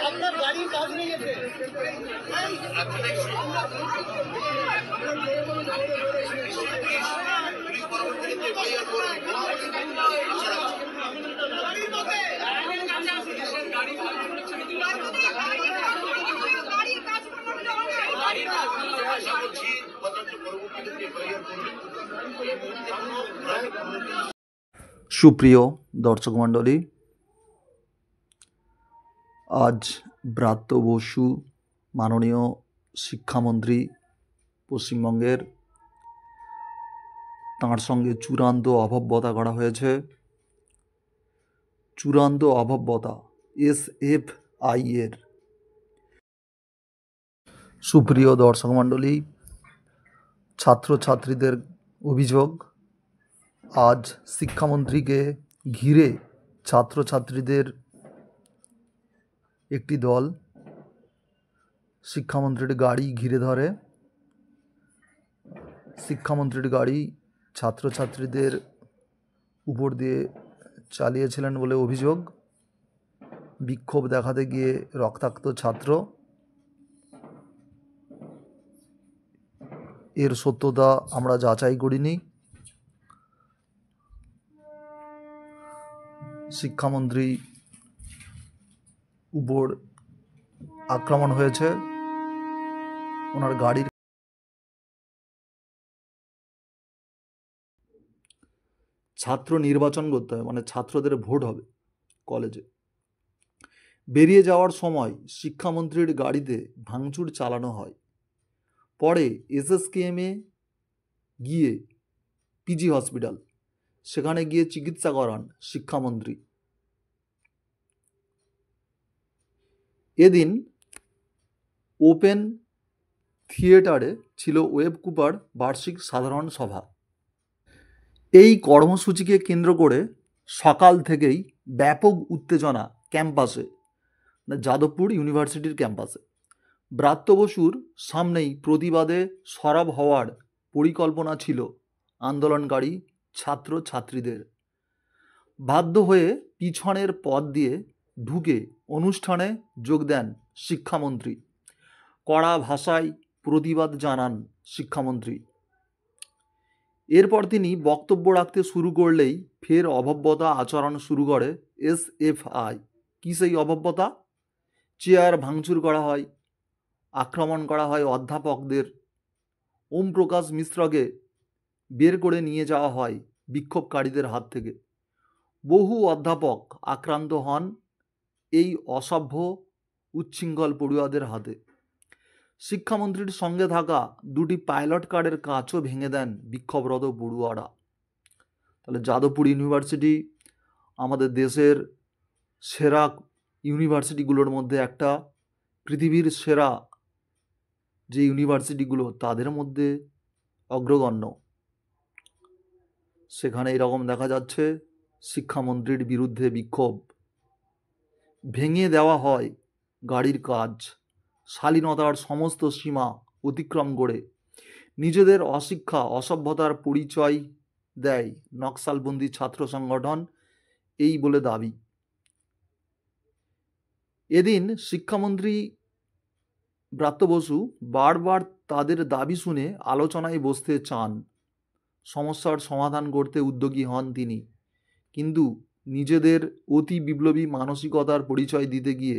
আপনার গাড়ির কাজ ভেঙেছে। সুপ্রিয় দর্শক মণ্ডলী, আজ ব্রাত্য বসু মাননীয় শিক্ষামন্ত্রী পশ্চিমবঙ্গের, তাঁর সঙ্গে চূড়ান্ত অভব্যতা করা হয়েছে। চূড়ান্ত অভব্যতা SFI এর। সুপ্রিয় দর্শক মণ্ডলী, ছাত্রছাত্রীদের অভিযোগ, আজ শিক্ষামন্ত্রীকে ঘিরে ছাত্রছাত্রীদের একটি দল শিক্ষামন্ত্রীর গাড়ি ঘিরে ধরে। শিক্ষামন্ত্রীর গাড়ি ছাত্রছাত্রীদের উপর দিয়ে চালিয়েছিলেন বলে অভিযোগ। বিক্ষোভ দেখাতে গিয়ে রক্তাক্ত ছাত্র। এর সত্যতা আমরা যাচাই করিনি। শিক্ষামন্ত্রী উপর আক্রমণ হয়েছে, ওনার গাড়ির। ছাত্র নির্বাচন করতে হবে, মানে ছাত্রদের ভোট হবে কলেজে। বেরিয়ে যাওয়ার সময় শিক্ষামন্ত্রীর গাড়িতে ভাঙচুর চালানো হয়। পরে SSKM-এ গিয়ে PG হসপিটাল, সেখানে গিয়ে চিকিৎসা করান শিক্ষামন্ত্রী। এদিন ওপেন থিয়েটারে ছিল ওয়েব কুপার বার্ষিক সাধারণ সভা। এই কর্মসূচিকে কেন্দ্র করে সকাল থেকেই ব্যাপক উত্তেজনা ক্যাম্পাসে, যাদবপুর ইউনিভার্সিটির ক্যাম্পাসে। ব্রাত্য বসুর সামনেই প্রতিবাদে সরব হওয়ার পরিকল্পনা ছিল আন্দোলনকারী ছাত্রছাত্রীদের। বাধ্য হয়ে পিছনের পথ দিয়ে ঢুকে অনুষ্ঠানে যোগ দেন শিক্ষামন্ত্রী। কড়া ভাষায় প্রতিবাদ জানান শিক্ষামন্ত্রী। এরপর তিনি বক্তব্য রাখতে শুরু করলেই ফের অভব্যতা আচরণ শুরু করে SFI। কী সেই অভব্যতা? চেয়ার ভাঙচুর করা হয়, আক্রমণ করা হয় অধ্যাপকদের। ওম প্রকাশ মিশ্রকে বের করে নিয়ে যাওয়া হয় বিক্ষোভকারীদের হাত থেকে। বহু অধ্যাপক আক্রান্ত হন এই অসভ্য উচ্ছৃঙ্খল পড়ুয়াদের হাতে। শিক্ষামন্ত্রীর সঙ্গে থাকা দুটি পাইলট কারের কাঁচও ভেঙে দেন বিক্ষোভরত পড়ুয়ারা। তাহলে যাদবপুর ইউনিভার্সিটি আমাদের দেশের সেরা ইউনিভার্সিটিগুলোর মধ্যে একটা, পৃথিবীর সেরা যে ইউনিভার্সিটিগুলো তাদের মধ্যে অগ্রগণ্য। সেখানে এরকম দেখা যাচ্ছে শিক্ষামন্ত্রীর বিরুদ্ধে বিক্ষোভ। ভেঙে দেওয়া হয় গাড়ির কাঁচ। শালীনতার সমস্ত সীমা অতিক্রম করে নিজেদের অশিক্ষা অসভ্যতার পরিচয় দেয় নকশালবন্দি ছাত্র সংগঠন, এই বলে দাবি। এদিন শিক্ষামন্ত্রী ব্রাত্য বসু বারবার তাদের দাবি শুনে আলোচনায় বসতে চান, সমস্যার সমাধান করতে উদ্যোগী হন তিনি। কিন্তু নিজেদের অতি বিপ্লবী মানসিকতার পরিচয় দিতে গিয়ে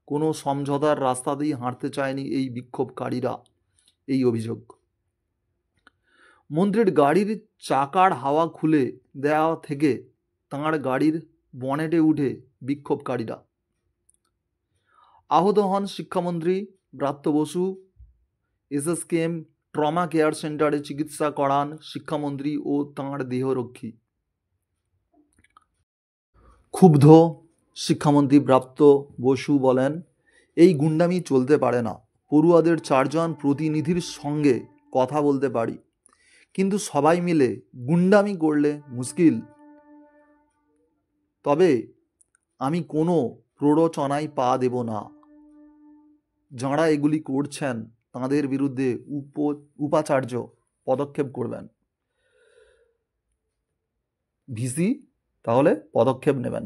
কোনো সমঝোতার রাস্তাতেই হাঁটতে চায়নি এই বিক্ষোভকারীরা, এই অভিযোগ। মন্ত্রীর গাড়ির চাকার হাওয়া খুলে দেওয়া থেকে তাঁর গাড়ির বনেটে উঠে বিক্ষোভকারীরা। আহত হন শিক্ষামন্ত্রী Bratya Basu. SSKM trauma care সেন্টারে চিকিৎসা করান শিক্ষামন্ত্রী ও তাঁর দেহরক্ষী। ক্ষুব্ধ শিক্ষামন্ত্রী ব্রাত্য বসু বলেন, এই গুন্ডামি চলতে পারে না। পড়ুয়াদের 4 জন প্রতিনিধির সঙ্গে কথা বলতে পারি, কিন্তু সবাই মিলে গুন্ডামি করলে মুশকিল। তবে আমি কোনো প্ররোচনায় পা দেব না। যাঁরা এগুলি করছেন তাঁদের বিরুদ্ধে উপাচার্য পদক্ষেপ করবেন। ভিসি তাহলে পদক্ষেপ নেবেন।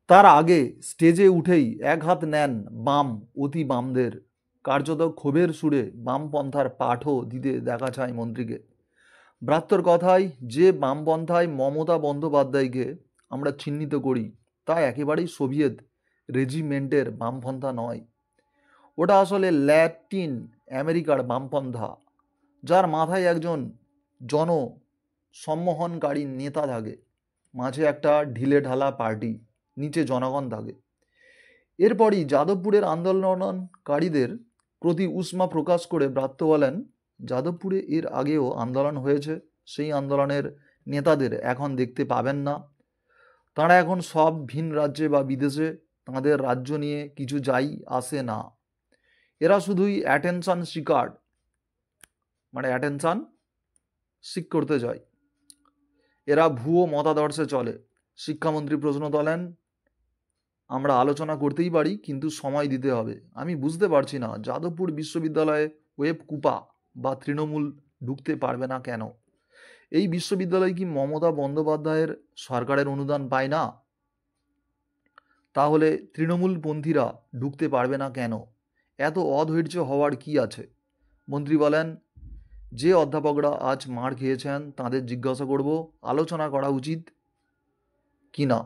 তার আগে স্টেজে উঠেই এক হাত নেন বাম অতি বামদের, কার্যত ক্ষোভের সুরে বামপন্থার পাঠও দিতে দেখা যায় মন্ত্রীকে। ব্রাত্যর কথায় যে বামপন্থায় মমতা বন্দ্যোপাধ্যায়কে আমরা চিহ্নিত করি তা একেবারেই সোভিয়েত রেজিমেন্টের বামপন্থা নয়, ওটা আসলে ল্যাটিন আমেরিকার বামপন্থা, যার মাথায় একজন জনসম্মোহনকারী নেতা থাকে, মাঝে একটা ঢিলে ঢালা পার্টি, নিচে জনগণ থাকে। এরপরই যাদবপুরের আন্দোলনকারীদের প্রতি উষ্মা প্রকাশ করে ব্রাত্য বলেন, যাদবপুরে এর আগেও আন্দোলন হয়েছে, সেই আন্দোলনের নেতাদের এখন দেখতে পাবেন না, তাঁরা এখন সব ভিন রাজ্যে বা বিদেশে, তাঁদের রাজ্য নিয়ে কিছু যাই আসে না, এরা শুধুই অ্যাটেনশন সিকার, মানে অ্যাটেনশন সিক করতে যায়, এরা ভুয়ো মতাদর্শে চলে। শিক্ষামন্ত্রী প্রশ্ন তোলেন, আমরা আলোচনা করতেই পারি কিন্তু সময় দিতে হবে। আমি বুঝতে পারছি না যাদবপুর বিশ্ববিদ্যালয়ে ওয়েব কুপা বা তৃণমূল ঢুকতে পারবে না কেন? এই বিশ্ববিদ্যালয় কি মমতা বন্দ্যোপাধ্যায়ের সরকারের অনুদান পায় না? তাহলে তৃণমূলপন্থীরা ঢুকতে পারবে না কেন? এত অধৈর্য হওয়ার কি আছে? মন্ত্রী বলেন, যে অধ্যাপকরা আজ মার খেয়েছেন তাদের জিজ্ঞাসা করব আলোচনা করা উচিত কি না,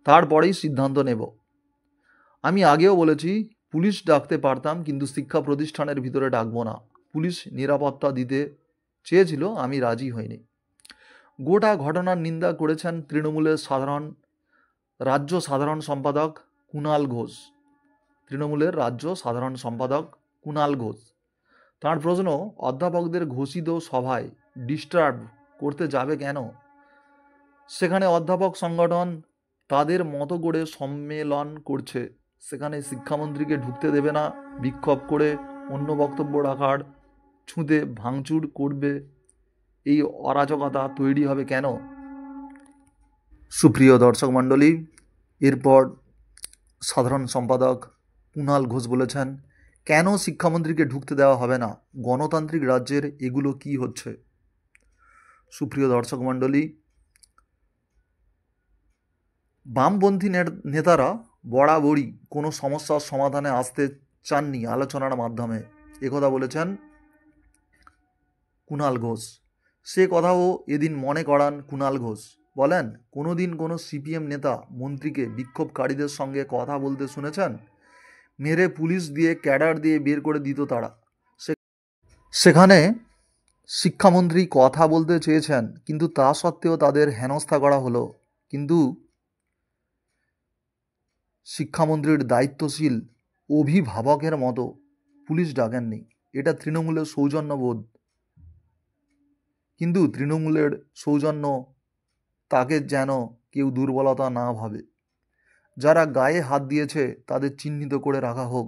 তারপরেই সিদ্ধান্ত নেব। আমি আগেও বলেছি পুলিশ ডাকতে পারতাম কিন্তু শিক্ষা প্রতিষ্ঠানের ভিতরে ডাকবো না। পুলিশ নিরাপত্তা দিতে চেয়েছিল, আমি রাজি হইনি। গোটা ঘটনার নিন্দা করেছেন তৃণমূলের রাজ্য সাধারণ সম্পাদক কুণাল ঘোষ। তৃণমূলের রাজ্য সাধারণ সম্পাদক কুণাল ঘোষ। তাঁর প্রশ্ন, অধ্যাপকদের ঘোষিত সভায় ডিস্টার্ব করতে যাবে কেন? সেখানে অধ্যাপক সংগঠন তাদের মতো করে সম্মেলন করছে, সেখানে শিক্ষামন্ত্রীকে ঢুকতে দেবে না, বিক্ষোভ করে অন্য বক্তব্য রাখার ছুঁতে ভাঙচুর করবে, এই অরাজকতা তৈরি হবে কেন? সুপ্রিয় দর্শক মণ্ডলী, এরপর সাধারণ সম্পাদক কুণাল ঘোষ বলেছেন, কেন শিক্ষামন্ত্রীকে ঢুকতে দেওয়া হবে না? গণতান্ত্রিক রাজ্যের এগুলো কি হচ্ছে? সুপ্রিয় দর্শক মণ্ডলী, বামপন্থী নেতারা বরাবরই কোনো সমস্যার সমাধানে আসতে চাননি আলোচনার মাধ্যমে, একথা বলেছেন কুণাল ঘোষ। সে কথাও এদিন মনে করান কুণাল ঘোষ। বলেন, কোনোদিন কোনো সিপিএম নেতা মন্ত্রীকে বিক্ষোভকারীদের সঙ্গে কথা বলতে শুনেছেন? মেরে পুলিশ দিয়ে ক্যাডার দিয়ে বের করে দিত তারা। সেখানে শিক্ষামন্ত্রী কথা বলতে চেয়েছেন কিন্তু তা সত্ত্বেও তাদের হেনস্থা করা হলো। কিন্তু শিক্ষামন্ত্রীর দায়িত্বশীল অভিভাবকের মতো পুলিশ ডাকেননি। এটা তৃণমূলের সৌজন্যবোধ। কিন্তু তৃণমূলের সৌজন্য তাকে যেন কেউ দুর্বলতা না ভাবে। যারা গায়ে হাত দিয়েছে তাদের চিহ্নিত করে রাখা হোক।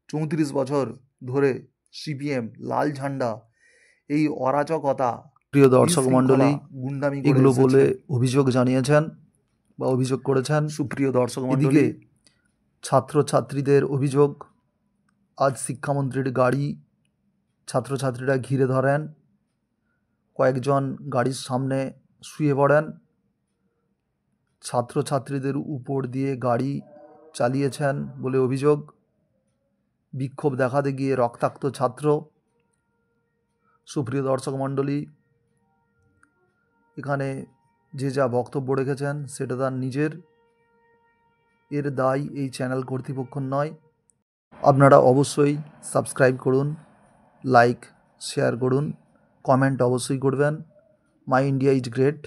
34 বছর ধরে সিপিএম লাল ঝান্ডা এই অরাজকতা, প্রিয় দর্শক মণ্ডলী, গুন্ডামি এগুলো বলে অভিযোগ জানিয়েছেন বা অভিযোগ করেছেন। সুপ্রিয় দর্শক মণ্ডলী, ছাত্রছাত্রীদের অভিযোগ, আজ শিক্ষামন্ত্রীর গাড়ি ছাত্রছাত্রীরা ঘিরে ধরেন, কয়েকজন গাড়ির সামনে শুয়ে পড়েন, ছাত্রছাত্রীদের উপর দিয়ে গাড়ি চালিয়েছেন বলে অভিযোগ। বিক্ষোভ দেখাতে গিয়ে রক্তাক্ত ছাত্র। সুপ্রিয় দর্শক মণ্ডলী, এখানে যে যা বক্তব্য রেখেছেন সেটা তার নিজের, এর দায় এই চ্যানেল কর্তৃপক্ষ নয়। আপনারা অবশ্যই সাবস্ক্রাইব করুন, লাইক শেয়ার করুন, কমেন্ট অবশ্যই করবেন। My India is great.